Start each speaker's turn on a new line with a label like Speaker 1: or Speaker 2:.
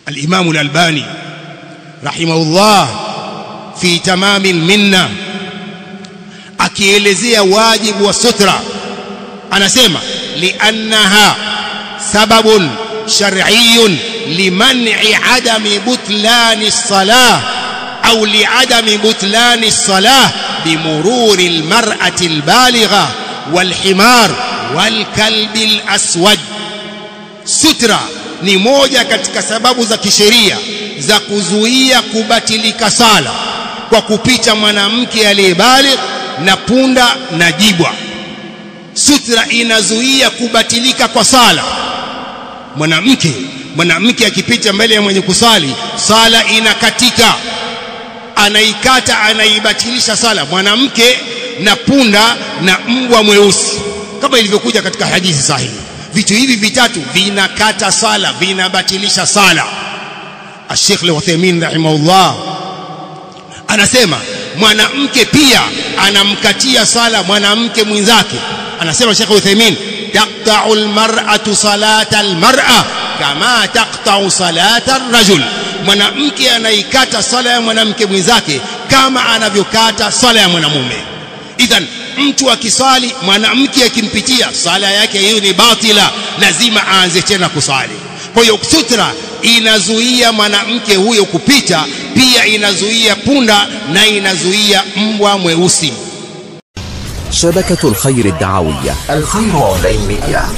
Speaker 1: الإمام الألباني رحمه الله في تمام المنة akielezea wajibu wa sutra anasema liannaha sababun shar'iyyun liman'i adami butlani as-salah au li'adami butlani as-salah bimururi al-mar'ati al-baligha wal-himar wal-kalbi al-aswad. Sutra ni moja katika sababu za kisheria za kuzuia kubatilika sala kwa kupita mwanamke aliyebaligh na punda na jibwa. Sutra inazuia kubatilika kwa sala. Mwanamke akipita mbele ya mwenye kusali, sala inakatika, anaikata, anaibatilisha sala. Mwanamke na punda na mbwa mweusi, kama ilivyokuja katika hadithi sahihi. Vitu hivi vitatu vinakata sala, vinabatilisha sala. Sheikh Al-Uthaymeen rahimahullah anasema mwanamke pia anamkatia sala mwanamke mwenzake. Anasema Sheikh Al-Uthaymeen, taqta'u al-mar'atu salata al-mar'a kama taqta'u salata ar-rajul. Mwanamke anaikata sala ya mwanamke mwenzake kama anavyokata sala ya mwanamume. Idhan mtu akisali mwanamke akimpitia, sala yake hiyo ni batila, lazima aanze tena kusali. Kwa hiyo sutra inazuia mwanamke huyo kupita, pia inazuia punda na inazuia mbwa mweusi.
Speaker 2: شبكة الخير الدعوية الخير أونلاين ميديا.